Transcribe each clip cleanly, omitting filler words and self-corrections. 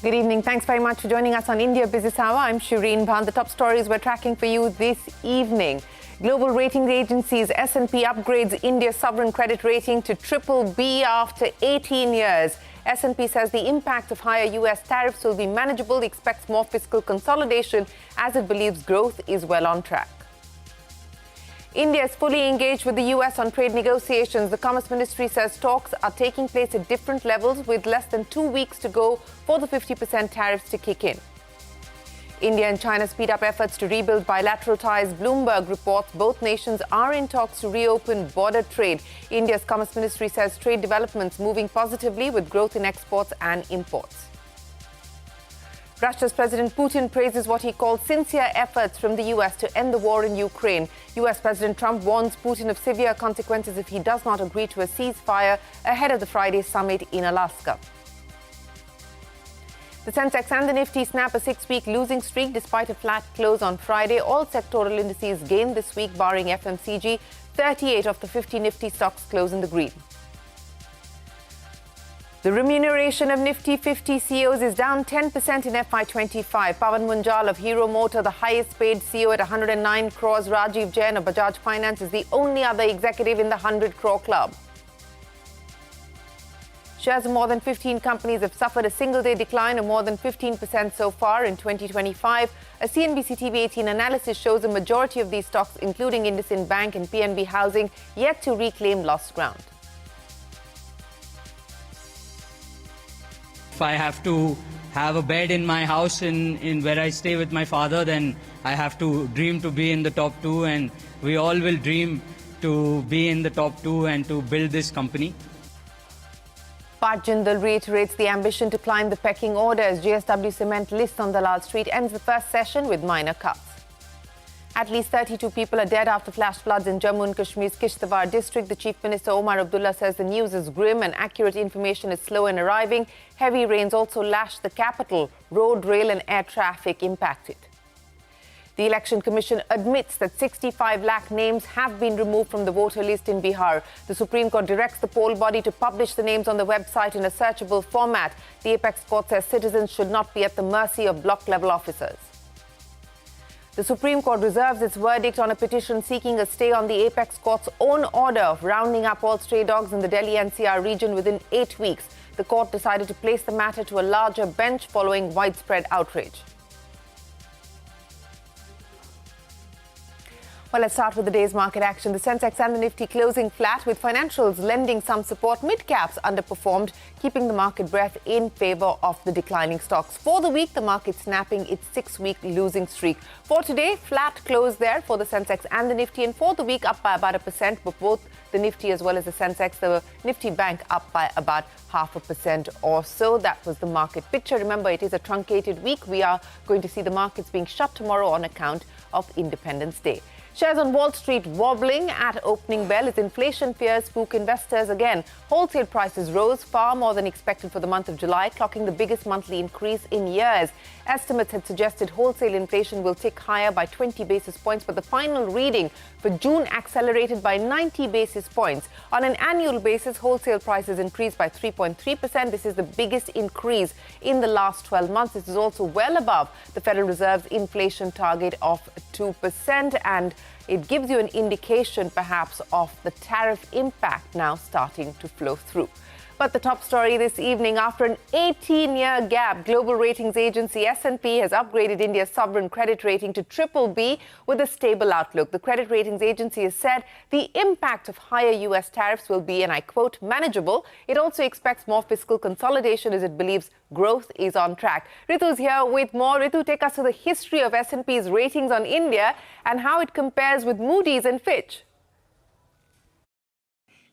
Good evening. Thanks very much for joining us on India Business Hour. I'm Shireen Bhan. The top stories we're tracking for you this evening. Global rating agencies S&P upgrades India's sovereign credit rating to BBB after 18 years. S&P says the impact of higher US tariffs will be manageable, expects more fiscal consolidation as it believes growth is well on track. India is fully engaged with the US on trade negotiations. The Commerce Ministry says talks are taking place at different levels with less than 2 weeks to go for the 50% tariffs to kick in. India and China speed up efforts to rebuild bilateral ties. Bloomberg reports both nations are in talks to reopen border trade. India's Commerce Ministry says trade developments moving positively with growth in exports and imports. Russia's President Putin praises what he calls sincere efforts from the US to end the war in Ukraine. US President Trump warns Putin of severe consequences if he does not agree to a ceasefire ahead of the Friday summit in Alaska. The Sensex and the Nifty snap a 6-week losing streak despite a flat close on Friday. All sectoral indices gained this week, barring FMCG. 38 of the 50 Nifty stocks close in the green. The remuneration of Nifty 50 CEOs is down 10% in FY25. Pawan Munjal of Hero Motor, the highest paid CEO at 109 crores. Rajiv Jain of Bajaj Finance is the only other executive in the 100 crore club. Shares of more than 15 companies have suffered a single-day decline of more than 15% so far in 2025. A CNBC TV18 analysis shows a majority of these stocks, including IndusInd Bank and PNB Housing, yet to reclaim lost ground. If I have to have a bed in my house in where I stay with my father, then I have to dream to be in the top 2, and we all will dream to be in the top 2 and to build this company. Part Jindal reiterates the ambition to climb the pecking order as JSW Cement list on Dalal Street ends the first session with minor cuts. At least 32 people are dead after flash floods in Jammu and Kashmir's Kishtwar district. The Chief Minister Omar Abdullah says the news is grim and accurate information is slow in arriving. Heavy rains also lashed the capital. Road, rail and air traffic impacted. The Election Commission admits that 65 lakh names have been removed from the voter list in Bihar. The Supreme Court directs the poll body to publish the names on the website in a searchable format. The apex court says citizens should not be at the mercy of block-level officers. The Supreme Court reserves its verdict on a petition seeking a stay on the apex court's own order of rounding up all stray dogs in the Delhi NCR region within 8 weeks. The court decided to place the matter to a larger bench following widespread outrage. Well, let's start with the day's market action. The Sensex and the Nifty closing flat with financials lending some support. Mid-caps underperformed, keeping the market breath in favour of the declining stocks. For the week, the market snapping its 6-week losing streak. For today, flat close there for the Sensex and the Nifty, and for the week up by about 1%, but both the Nifty as well as the Sensex, the Nifty Bank up by about 0.5% or so. That was the market picture. Remember, it is a truncated week. We are going to see the markets being shut tomorrow on account of Independence Day. Shares on Wall Street wobbling at opening bell as inflation fears spook investors again. Wholesale prices rose far more than expected for the month of July, clocking the biggest monthly increase in years. Estimates had suggested wholesale inflation will tick higher by 20 basis points, but the final reading for June accelerated by 90 basis points. On an annual basis, wholesale prices increased by 3.3%. This is the biggest increase in the last 12 months. This is also well above the Federal Reserve's inflation target of 2%, and it gives you an indication perhaps of the tariff impact now starting to flow through. But the top story this evening, after an 18-year gap, global ratings agency S&P has upgraded India's sovereign credit rating to BBB with a stable outlook. The credit ratings agency has said the impact of higher US tariffs will be, and I quote, manageable. It also expects more fiscal consolidation as it believes growth is on track. Ritu's here with more. Ritu, take us to the history of S&P's ratings on India and how it compares with Moody's and Fitch.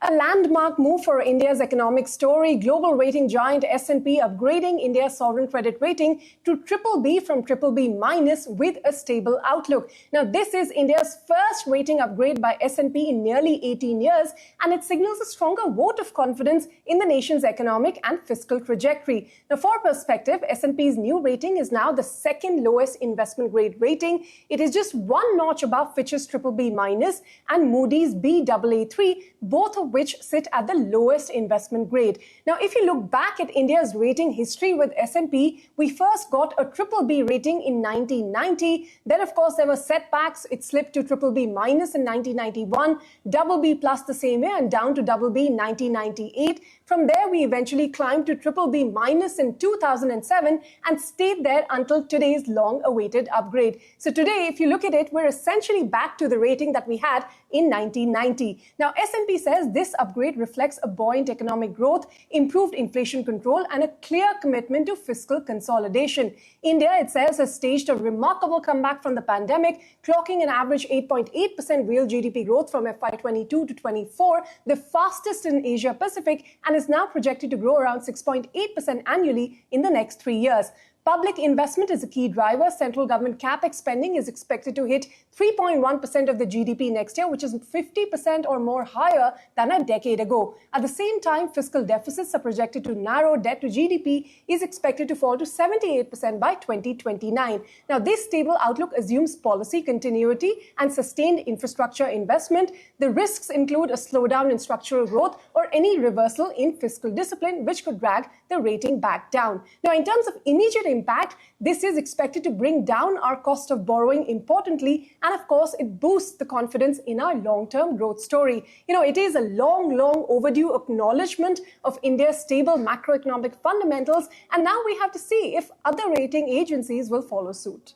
A landmark move for India's economic story. Global rating giant S&P upgrading India's sovereign credit rating to BBB from BBB- with a stable outlook. Now, this is India's first rating upgrade by S&P in nearly 18 years, and it signals a stronger vote of confidence in the nation's economic and fiscal trajectory. Now, for perspective, S&P's new rating is now the second lowest investment grade rating. It is just one notch above Fitch's BBB- and Moody's Baa3, both of of which sit at the lowest investment grade. Now, if you look back at India's rating history with S&P, we first got a BBB rating in 1990. Then, of course, there were setbacks. It slipped to BBB minus in 1991, BB plus the same year, and down to BB in 1998. From there, we eventually climbed to BBB minus in 2007 and stayed there until today's long-awaited upgrade. So today, if you look at it, we're essentially back to the rating that we had in 1990. Now, S&P says this upgrade reflects a buoyant economic growth, improved inflation control, and a clear commitment to fiscal consolidation. India, it says, has staged a remarkable comeback from the pandemic, clocking an average 8.8% real GDP growth from FY22 to 24, the fastest in Asia Pacific, and is now projected to grow around 6.8% annually in the next 3 years. Public investment is a key driver. Central government capex spending is expected to hit 3.1% of the GDP next year, which is 50% or more higher than a decade ago. At the same time, fiscal deficits are projected to narrow. Debt to GDP is expected to fall to 78% by 2029. Now, this stable outlook assumes policy continuity and sustained infrastructure investment. The risks include a slowdown in structural growth or any reversal in fiscal discipline, which could drag the rating back down. Now, in terms of immediate impact, this is expected to bring down our cost of borrowing importantly, and of course, it boosts the confidence in our long-term growth story. It is a long overdue acknowledgement of India's stable macroeconomic fundamentals, and now we have to see if other rating agencies will follow suit.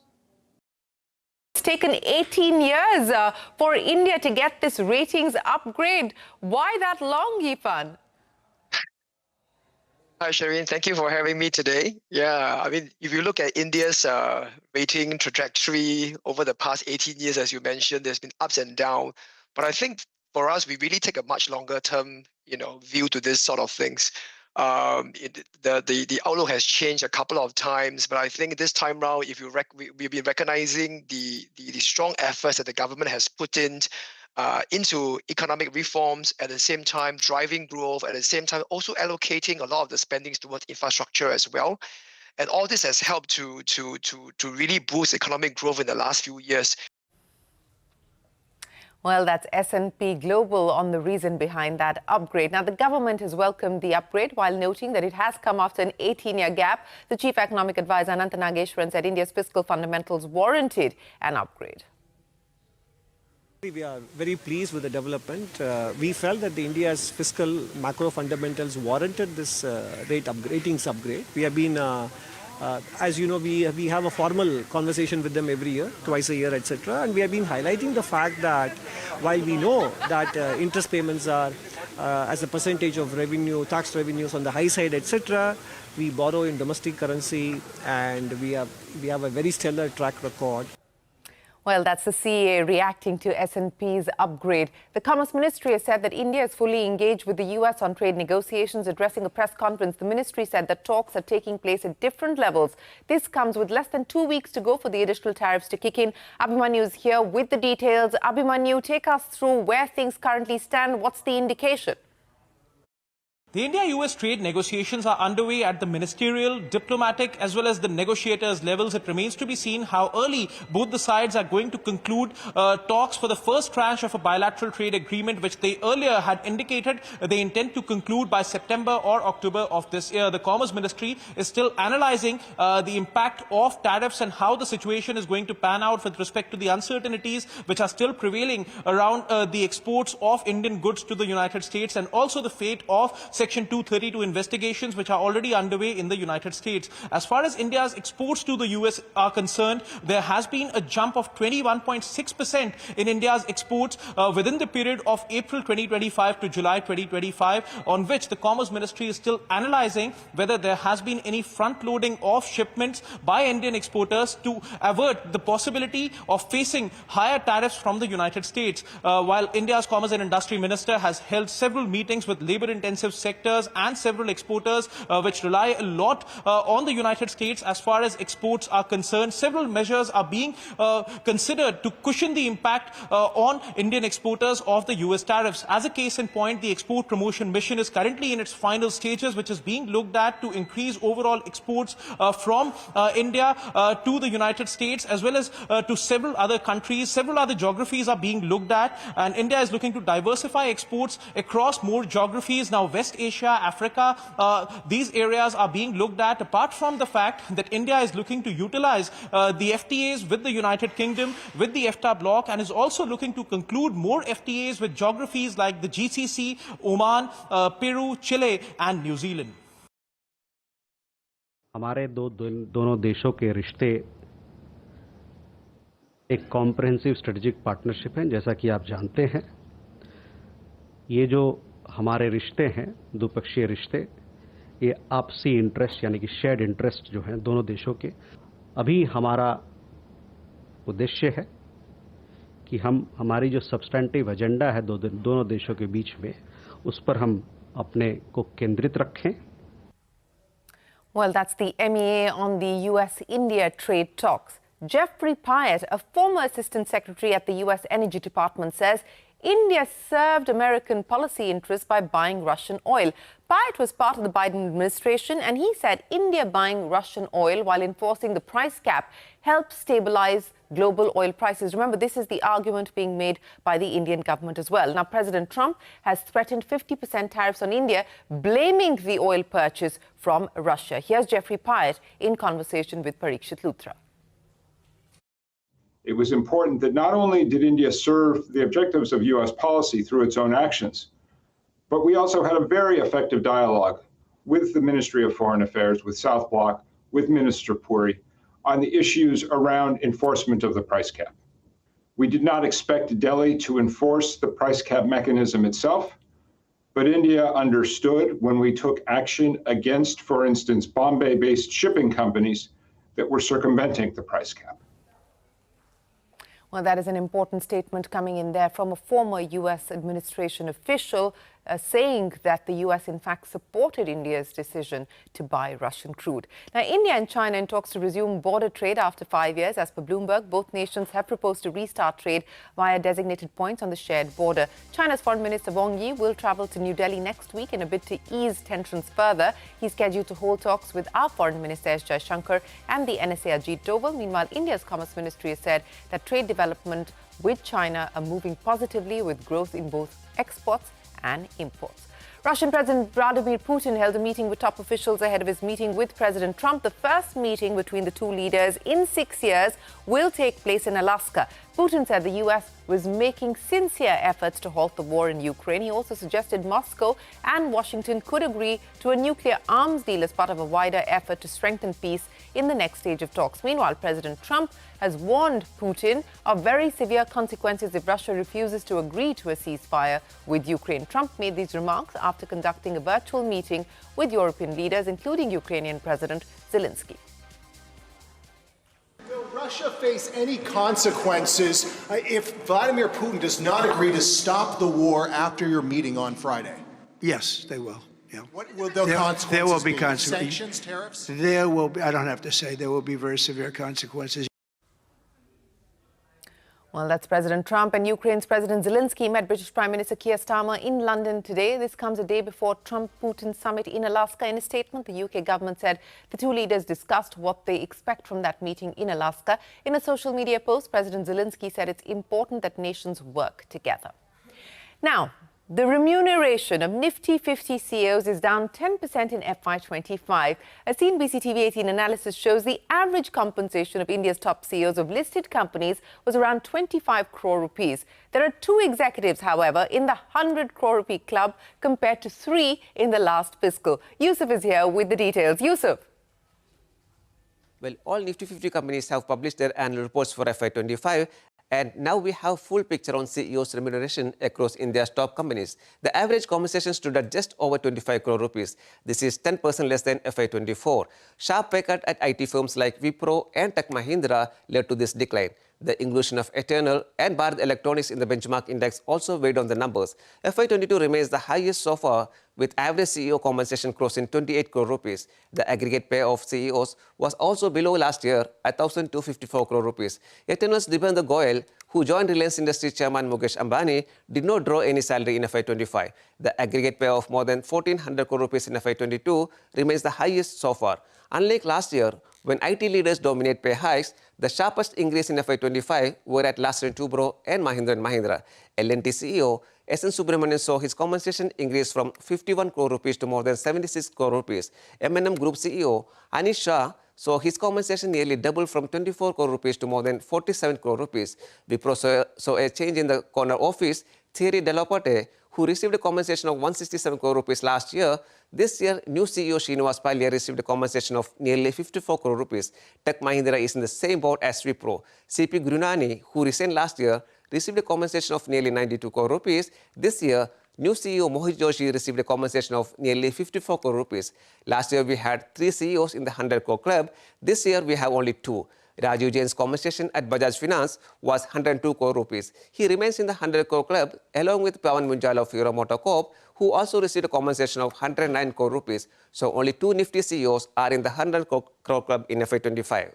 It's taken 18 years for India to get this ratings upgrade. Why that long, Yifan? Hi, Shireen. Thank you for having me today. Yeah, I mean, if you look at India's rating trajectory over the past 18 years, as you mentioned, there's been ups and downs. But I think for us, we really take a much longer term, view to this sort of things. The outlook has changed a couple of times, but I think this time round, if we've been recognizing the strong efforts that the government has put into economic reforms, at the same time driving growth, at the same time also allocating a lot of the spendings towards infrastructure as well. And all this has helped to really boost economic growth in the last few years. Well, that's S&P Global on the reason behind that upgrade. Now, the government has welcomed the upgrade while noting that it has come after an 18-year gap. The chief economic advisor, Anantha Nageshwaran, said India's fiscal fundamentals warranted an upgrade. We are very pleased with the development. We felt that India's fiscal macro fundamentals warranted this ratings upgrade. We have been, as you know, we have a formal conversation with them every year, twice a year, etc. And we have been highlighting the fact that while we know that interest payments are, as a percentage of revenue, tax revenues on the high side, etc., we borrow in domestic currency, and we have a very stellar track record. Well, that's the CA reacting to S&P's upgrade. The Commerce Ministry has said that India is fully engaged with the US on trade negotiations. Addressing a press conference, the ministry said that talks are taking place at different levels. This comes with less than 2 weeks to go for the additional tariffs to kick in. Abhimanyu is here with the details. Abhimanyu, take us through where things currently stand. What's the indication? The India-US trade negotiations are underway at the ministerial, diplomatic as well as the negotiators levels. It remains to be seen how early both the sides are going to conclude talks for the first tranche of a bilateral trade agreement, which they earlier had indicated they intend to conclude by September or October of this year. The Commerce Ministry is still analyzing the impact of tariffs and how the situation is going to pan out with respect to the uncertainties which are still prevailing around the exports of Indian goods to the United States, and also the fate of Section 232 investigations which are already underway in the United States. As far as India's exports to the US are concerned, there has been a jump of 21.6% in India's exports within the period of April 2025 to July 2025, on which the Commerce Ministry is still analyzing whether there has been any front-loading of shipments by Indian exporters to avert the possibility of facing higher tariffs from the United States. While India's Commerce and Industry Minister has held several meetings with labor-intensive sectors sectors and several exporters which rely a lot on the United States as far as exports are concerned. Several measures are being considered to cushion the impact on Indian exporters of the US tariffs. As a case in point, the export promotion mission is currently in its final stages, which is being looked at to increase overall exports from India to the United States as well as to several other countries. Several other geographies are being looked at, and India is looking to diversify exports across more geographies. Now, West Asia, Africa, these areas are being looked at, apart from the fact that India is looking to utilize the FTAs with the United Kingdom, with the EFTA bloc, and is also looking to conclude more FTAs with geographies like the GCC, Oman, Peru, Chile, and New Zealand. हमारे दोनों देशों के रिश्ते एक comprehensive strategic partnership है। जैसा कि आप जानते हैं, ये जो हमारे रिश्ते हैं, द्विपक्षीय रिश्ते, ये आपसी इंटरेस्ट यानी कि शेयर्ड इंटरेस्ट जो हैं दोनों देशों के, अभी हमारा उद्देश्य है कि हम हमारी जो सब्सटेंटिव एजेंडा है दोनों देशों के बीच में, उस पर हम अपने को केंद्रित रखें। Well, that's the MEA on the US-India trade talks. Jeffrey Pyatt, a former assistant secretary at the US Energy Department, says India served American policy interests by buying Russian oil. Pyatt was part of the Biden administration, and he said India buying Russian oil while enforcing the price cap helped stabilize global oil prices. Remember, this is the argument being made by the Indian government as well. Now, President Trump has threatened 50% tariffs on India, blaming the oil purchase from Russia. Here's Jeffrey Pyatt in conversation with Parikshit Luthra. It was important that not only did India serve the objectives of US policy through its own actions, but we also had a very effective dialogue with the Ministry of Foreign Affairs, with South Bloc, with Minister Puri, on the issues around enforcement of the price cap. We did not expect Delhi to enforce the price cap mechanism itself, but India understood when we took action against, for instance, Bombay-based shipping companies that were circumventing the price cap. Well, that is an important statement coming in there from a former US administration official saying that the US, in fact, supported India's decision to buy Russian crude. Now, India and China in talks to resume border trade after 5 years. As per Bloomberg, both nations have proposed to restart trade via designated points on the shared border. China's Foreign Minister Wang Yi will travel to New Delhi next week in a bid to ease tensions further. He's scheduled to hold talks with our Foreign Minister S. Jaishankar and the NSA Ajit Doval. Meanwhile, India's Commerce Ministry has said that trade development with China are moving positively, with growth in both exports and imports. Russian President Vladimir Putin held a meeting with top officials ahead of his meeting with President Trump. The first meeting between the two leaders in 6 years will take place in Alaska. Putin said the US was making sincere efforts to halt the war in Ukraine. He also suggested Moscow and Washington could agree to a nuclear arms deal as part of a wider effort to strengthen peace in the next stage of talks. Meanwhile, President Trump has warned Putin of very severe consequences if Russia refuses to agree to a ceasefire with Ukraine. Trump made these remarks after conducting a virtual meeting with European leaders, including Ukrainian President Zelensky. Will Russia face any consequences if Vladimir Putin does not agree to stop the war after your meeting on Friday? Yes, they will. Yeah. What will the consequences there will be be? consequences. Sanctions, tariffs? There will be, I don't have to say, there will be very severe consequences. Well, that's President Trump, and Ukraine's President Zelensky met British Prime Minister Keir Starmer in London today. This comes a day before Trump-Putin summit in Alaska. In a statement, the UK government said the two leaders discussed what they expect from that meeting in Alaska. In a social media post, President Zelensky said it's important that nations work together. Now, the remuneration of Nifty 50 CEOs is down 10% in FY25. A CNBC TV 18 analysis shows the average compensation of India's top CEOs of listed companies was around 25 crore rupees. There are 2 executives, however, in the 100 crore rupee club compared to 3 in the last fiscal. Yusuf is here with the details. Yusuf. Well, all Nifty 50 companies have published their annual reports for FY25. And now we have full picture on CEOs' remuneration across India's top companies. The average compensation stood at just over 25 crore rupees. This is 10% less than FY24. Sharp pay cut at IT firms like Wipro and Tech Mahindra led to this decline. The inclusion of Eternal and Bharat Electronics in the benchmark index also weighed on the numbers. FY22 remains the highest so far, with average CEO compensation crossing 28 crore rupees. The aggregate pay of CEOs was also below last year at 1,254 crore rupees. Eternal's Dibender Goyal, who joined Reliance Industries chairman Mukesh Ambani, did not draw any salary in FY25. The aggregate pay of more than 1,400 crore rupees in FY22 remains the highest so far. Unlike last year, when IT leaders dominate pay hikes, the sharpest increase in FY25 were at Larsen & Toubro and Mahindra & Mahindra. L&T CEO S.N. Subramanian saw his compensation increase from 51 crore rupees to more than 76 crore rupees. M&M Group CEO Anish Shah saw his compensation nearly double from 24 crore rupees to more than 47 crore rupees. Wipro saw a change in the corner office. Thierry Delaparte, who received a compensation of 167 crore rupees last year, this year new CEO Srinivas Pallia received a compensation of nearly 54 crore rupees. Tech Mahindra is in the same boat as Wipro. CP Grunani, who resigned last year, received a compensation of nearly 92 crore rupees. This year, new CEO Mohit Joshi received a compensation of nearly 54 crore rupees. Last year, we had 3 CEOs in the 100 crore club. This year, we have only 2. Rajiv Jain's compensation at Bajaj Finance was 102 crore rupees. He remains in the 100 crore club along with Pawan Munjal of Hero MotoCorp, who also received a compensation of 109 crore rupees. So only 2 Nifty CEOs are in the 100 crore club in FY25.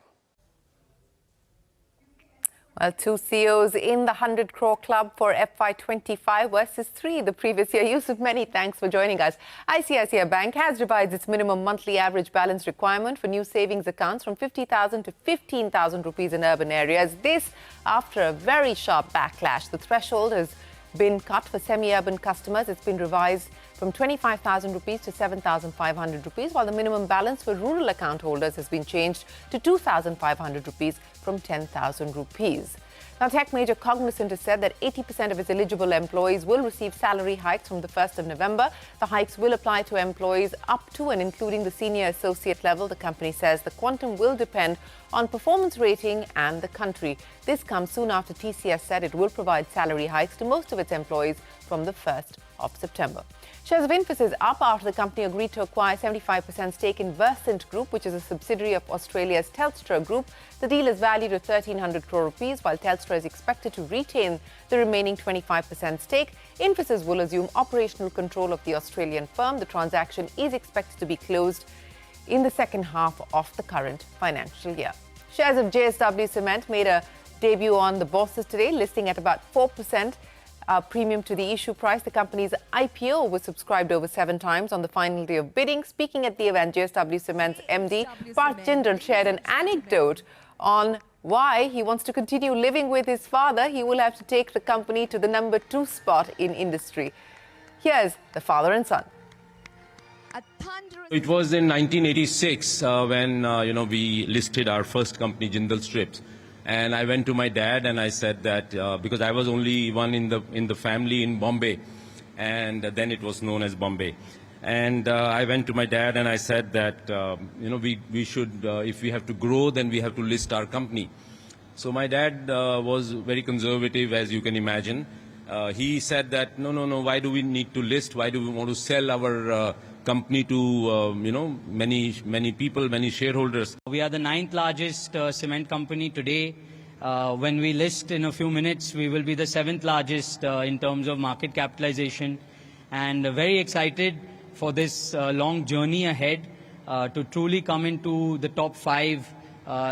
Well, 2 CEOs in the 100 crore club for FY25 versus 3 the previous year. Yusuf, many thanks for joining us. ICICI Bank has revised its minimum monthly average balance requirement for new savings accounts from 50,000 to 15,000 rupees in urban areas. This after a very sharp backlash. The threshold has been cut for semi-urban customers. It's been revised from 25,000 rupees to 7,500 rupees, while the minimum balance for rural account holders has been changed to 2,500 rupees from 10,000 rupees. Now, tech major Cognizant has said that 80% of its eligible employees will receive salary hikes from the 1st of November. The hikes will apply to employees up to and including the senior associate level. The company says the quantum will depend on performance rating and the country. This comes soon after TCS said it will provide salary hikes to most of its employees from the 1st of September. Shares of Infosys up after the company agreed to acquire 75% stake in Versent Group, which is a subsidiary of Australia's Telstra Group. The deal is valued at 1,300 crore rupees, while Telstra is expected to retain the remaining 25% stake. Infosys will assume operational control of the Australian firm. The transaction is expected to be closed in the second half of the current financial year. Shares of JSW Cement made a debut on the bourses today, listing at about 4% premium to the issue price. The company's IPO was subscribed over 7 times on the final day of bidding. Speaking at the event, JSW Cement's MD, Parth Jindal, shared an anecdote on why he wants to continue living with his father. He will have to take the company to the number 2 spot in industry. Here's the father and son. It was in 1986 when we listed our first company, Jindal Strips. And I went to my dad and I said that because I was only one in the family in Bombay, and then it was known as Bombay. And I went to my dad and I said that we should, if we have to grow, then we have to list our company. So my dad was very conservative, as you can imagine. He said that no, why do we need to list? Why do we want to sell our company to many people, many shareholders? We are the 9th largest cement company today. When we list in a few minutes, we will be the 7th largest in terms of market capitalization, and very excited for this long journey ahead to truly come into the top 5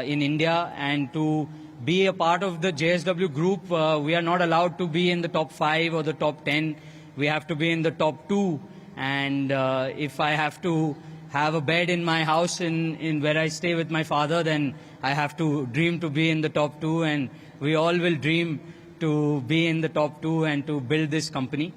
in India and to be a part of the JSW group. We are not allowed to be in the top 5 or the top 10. We have to be in the top 2. And if I have to have a bed in my house in where I stay with my father, then I have to dream to be in the top 2. And we all will dream to be in the top 2 and to build this company.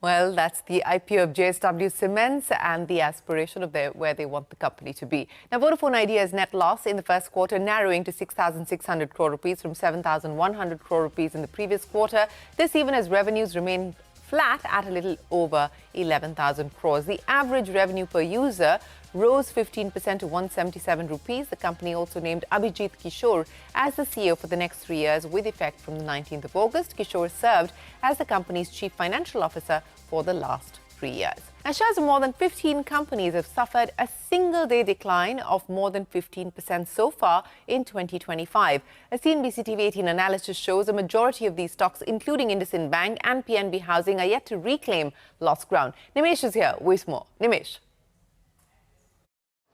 Well, that's the IPO of JSW Cement and the aspiration of where they want the company to be. Now, Vodafone Idea's net loss in the first quarter narrowing to 6,600 crore rupees from 7,100 crore rupees in the previous quarter. This even as revenues remain flat at a little over 11,000 crores. The average revenue per user rose 15% to 177 rupees. The company also named Abhijit Kishore as the CEO for the next 3 years with effect from the 19th of August. Kishore served as the company's chief financial officer for the last 3 years. And shares of more than 15 companies have suffered a single-day decline of more than 15% so far in 2025. A CNBC TV 18 analysis shows a majority of these stocks, including IndusInd Bank and PNB Housing, are yet to reclaim lost ground. Nimesh is here with more. Nimesh.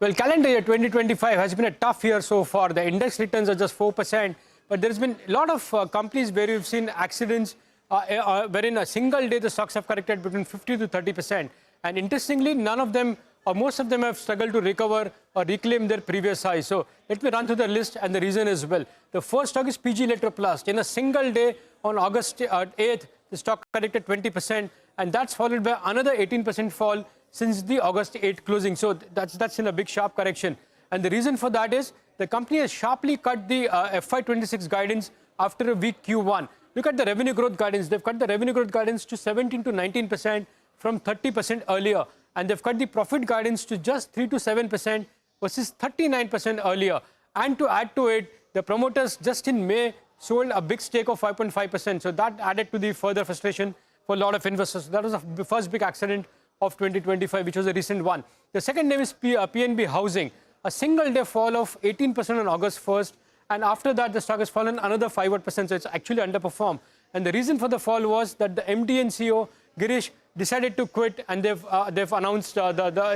Well, calendar year 2025 has been a tough year so far. The index returns are just 4%, but there's been a lot of companies where we've seen accidents wherein a single day the stocks have corrected between 50 to 30%. And interestingly, none of them or most of them have struggled to recover or reclaim their previous highs. So let me run through the list and the reason as well. The first stock is PG Electroplast. In a single day on August 8th, the stock corrected 20%, and that's followed by another 18% fall since the August 8th closing. So that's in a big sharp correction. And the reason for that is the company has sharply cut the FY26 guidance after a weak Q1. Look at the revenue growth guidance. They've cut the revenue growth guidance to 17 to 19% from 30% earlier. And they've cut the profit guidance to just 3 to 7% versus 39% earlier. And to add to it, the promoters just in May sold a big stake of 5.5%. So that added to the further frustration for a lot of investors. So that was the first big accident of 2025, which was a recent one. The second name is PNB Housing. A single day fall of 18% on August 1st. And after that, the stock has fallen another 5%. So it's actually underperformed. And the reason for the fall was that the MD and CEO, Girish, decided to quit, and they've announced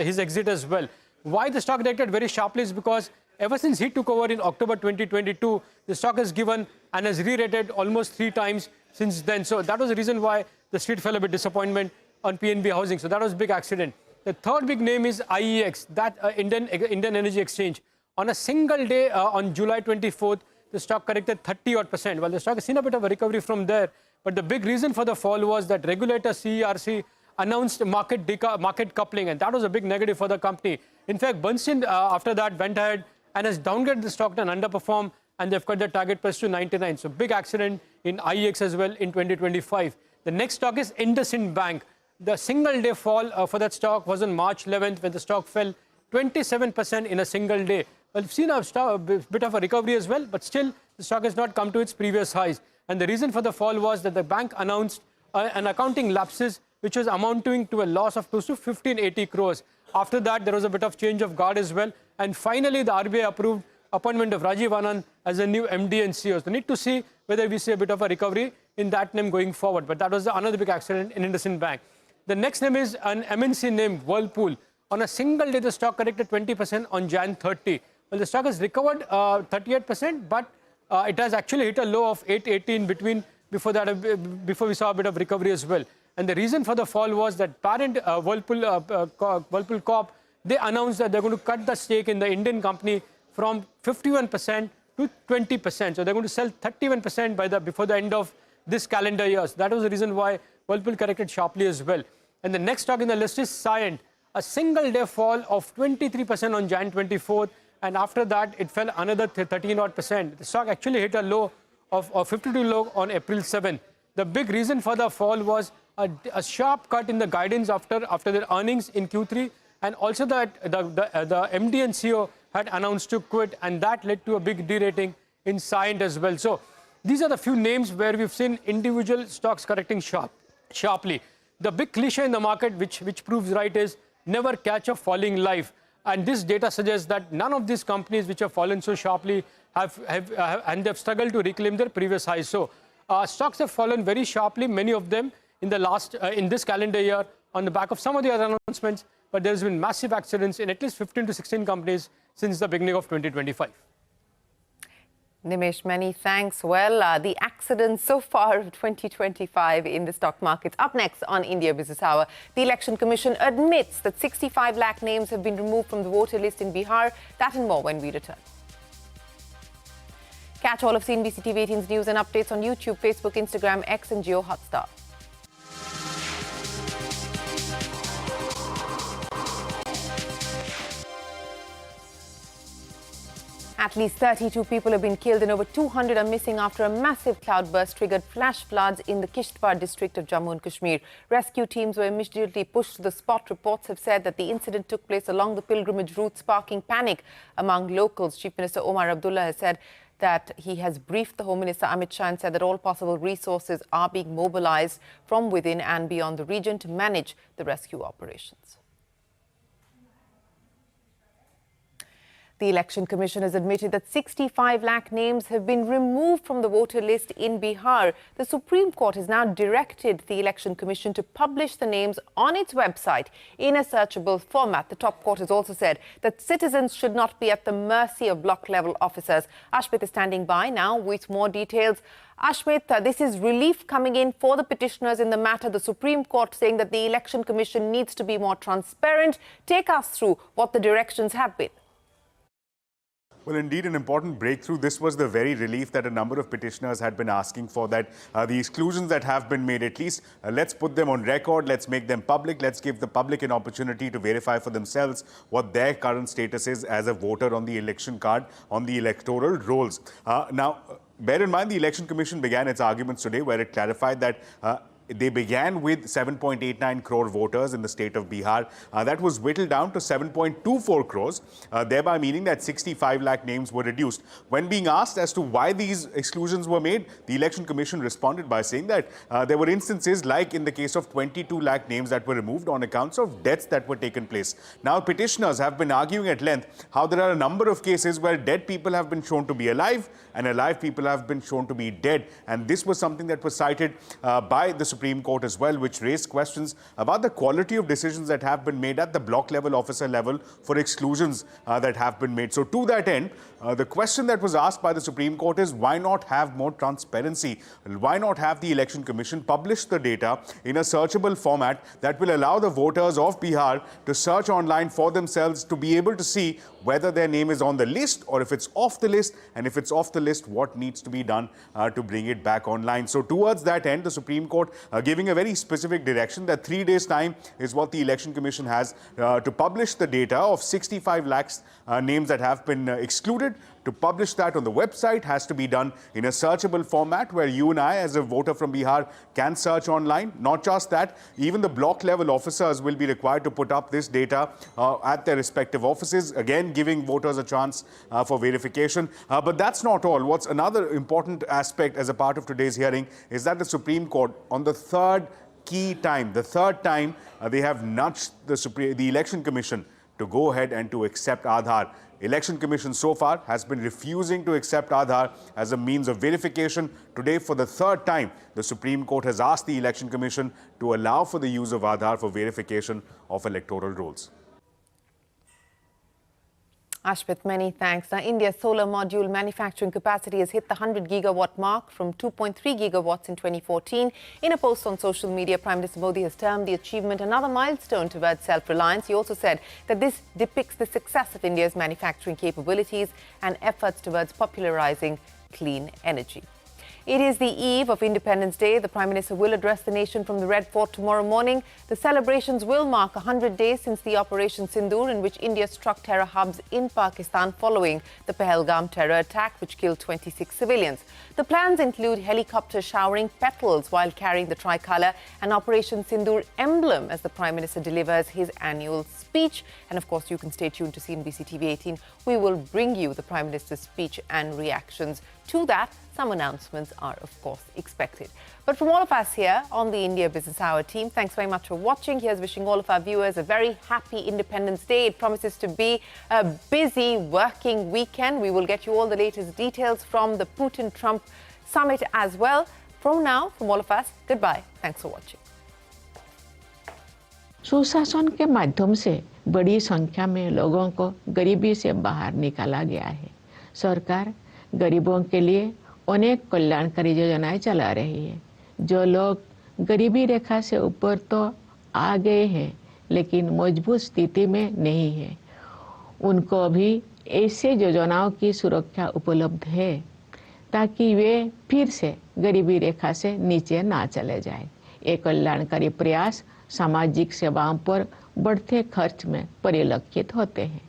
his exit as well. Why the stock reacted very sharply is because ever since he took over in October 2022, the stock has given and has re-rated almost 3 times since then. So that was the reason why the street fell a bit disappointment on PNB Housing. So that was a big accident. The third big name is IEX, that Indian Energy Exchange. On a single day on July 24th, the stock corrected 30%. Well, the stock has seen a bit of a recovery from there. But the big reason for the fall was that regulator CERC announced market coupling, and that was a big negative for the company. In fact, Bernstein after that went ahead and has downgraded the stock and underperformed, and they've cut the target price to 99. So big accident in IEX as well in 2025. The next stock is IndusInd Bank. The single day fall for that stock was on March 11th when the stock fell 27% in a single day. Well, we've seen a bit of a recovery as well, but still the stock has not come to its previous highs. And the reason for the fall was that the bank announced an accounting lapses, which was amounting to a loss of close to 1580 crores. After that, there was a bit of change of guard as well. And finally, the RBI approved appointment of Rajiv Anand as a new MD and CEO. So we need to see whether we see a bit of a recovery in that name going forward. But that was another big accident in IndusInd Bank. The next name is an MNC name, Whirlpool. On a single day, the stock corrected 20% on Jan 30. Well, the stock has recovered 38%, but it has actually hit a low of 818 before we saw a bit of recovery as well. And the reason for the fall was that parent Whirlpool Corp, they announced that they're going to cut the stake in the Indian company from 51% to 20%. So they're going to sell 31% before the end of this calendar year. So that was the reason why Whirlpool corrected sharply as well. And the next stock in the list is Cient. A single day fall of 23% on Jan 24th. And after that, it fell another 13%. The stock actually hit a low of 52 low on April 7th. The big reason for the fall was a sharp cut in the guidance after their earnings in Q3. And also that the MD and CEO had announced to quit. And that led to a big derating in Cient as well. So these are the few names where we've seen individual stocks correcting sharply. The big cliche in the market, which proves right, is never catch a falling life. And this data suggests that none of these companies which have fallen so sharply and they've struggled to reclaim their previous highs. So stocks have fallen very sharply, many of them in this calendar year on the back of some of the other announcements. But there's been massive accidents in at least 15 to 16 companies since the beginning of 2025. Nimesh, many thanks. Well, the accidents so far of 2025 in the stock markets. Up next on India Business Hour, the Election Commission admits that 65 lakh names have been removed from the voter list in Bihar. That and more when we return. Catch all of CNBC TV 18's news and updates on YouTube, Facebook, Instagram, X and Jio Hotstar. At least 32 people have been killed and over 200 are missing after a massive cloudburst triggered flash floods in the Kishtwar district of Jammu and Kashmir. Rescue teams were immediately pushed to the spot. Reports have said that the incident took place along the pilgrimage route, sparking panic among locals. Chief Minister Omar Abdullah has said that he has briefed the Home Minister Amit Shah and said that all possible resources are being mobilized from within and beyond the region to manage the rescue operations. The Election Commission has admitted that 65 lakh names have been removed from the voter list in Bihar. The Supreme Court has now directed the Election Commission to publish the names on its website in a searchable format. The top court has also said that citizens should not be at the mercy of block-level officers. Ashmit is standing by now with more details. Ashmit, this is relief coming in for the petitioners in the matter. The Supreme Court saying that the Election Commission needs to be more transparent. Take us through what the directions have been. Well, indeed, an important breakthrough. This was the very relief that a number of petitioners had been asking for, that the exclusions that have been made, at least let's put them on record, let's make them public, let's give the public an opportunity to verify for themselves what their current status is as a voter on the election card, on the electoral rolls. Now, bear in mind, the Election Commission began its arguments today where it clarified that they began with 7.89 crore voters in the state of Bihar. That was whittled down to 7.24 crores, thereby meaning that 65 lakh names were reduced. When being asked as to why these exclusions were made, the Election Commission responded by saying that there were instances like in the case of 22 lakh names that were removed on accounts of deaths that were taken place. Now, petitioners have been arguing at length how there are a number of cases where dead people have been shown to be alive and alive people have been shown to be dead. And this was something that was cited by the Supreme Court as well, which raised questions about the quality of decisions that have been made at the block level, officer level for exclusions that have been made. So to that end, the question that was asked by the Supreme Court is why not have more transparency? Why not have the Election Commission publish the data in a searchable format that will allow the voters of Bihar to search online for themselves to be able to see whether their name is on the list or if it's off the list, and if it's off the list, what needs to be done to bring it back online. So towards that end, the Supreme Court giving a very specific direction that 3 days' time is what the Election Commission has to publish the data of 65 lakhs names that have been excluded. To publish that on the website has to be done in a searchable format where you and I as a voter from Bihar can search online. Not just that, even the block level officers will be required to put up this data at their respective offices, again giving voters a chance for verification. But that's not all. What's another important aspect as a part of today's hearing is that the Supreme Court, on the third time, they have nudged the Election Commission to go ahead and to accept Aadhaar. Election Commission so far has been refusing to accept Aadhaar as a means of verification. Today, for the third time, the Supreme Court has asked the Election Commission to allow for the use of Aadhaar for verification of electoral rolls. Ashmit, many thanks. Now, India's solar module manufacturing capacity has hit the 100 gigawatt mark from 2.3 gigawatts in 2014. In a post on social media, Prime Minister Modi has termed the achievement another milestone towards self-reliance. He also said that this depicts the success of India's manufacturing capabilities and efforts towards popularizing clean energy. It is the eve of Independence Day. The Prime Minister will address the nation from the Red Fort tomorrow morning. The celebrations will mark 100 days since the Operation Sindoor, in which India struck terror hubs in Pakistan following the Pahalgam terror attack, which killed 26 civilians. The plans include helicopters showering petals while carrying the tricolour, and Operation Sindoor emblem as the Prime Minister delivers his annual speech. And of course, you can stay tuned to CNBC TV 18. We will bring you the Prime Minister's speech and reactions to that. Some announcements are, of course, expected. But from all of us here on the India Business Hour team, thanks very much for watching. Here's wishing all of our viewers a very happy Independence Day. It promises to be a busy working weekend. We will get you all the latest details from the Putin-Trump summit as well. From now, from all of us, goodbye. Thanks for watching. सुशासन के माध्यम से बड़ी संख्या में लोगों को गरीबी से बाहर निकाला गया है। सरकार गरीबों के लिए अनेक कल्याणकारी योजनाएं चला रही है। जो लोग गरीबी रेखा से ऊपर तो आ गए हैं, लेकिन मजबूत स्थिति में नहीं है, उनको भी ऐसे योजनाओं की सुरक्षा उपलब्ध है ताकि वे फिर से गरीबी रेखा से नीचे ना चले जाएं। ये कल्याणकारी प्रयास सामाजिक सेवाओं पर बढ़ते खर्च में परिलक्षित होते हैं।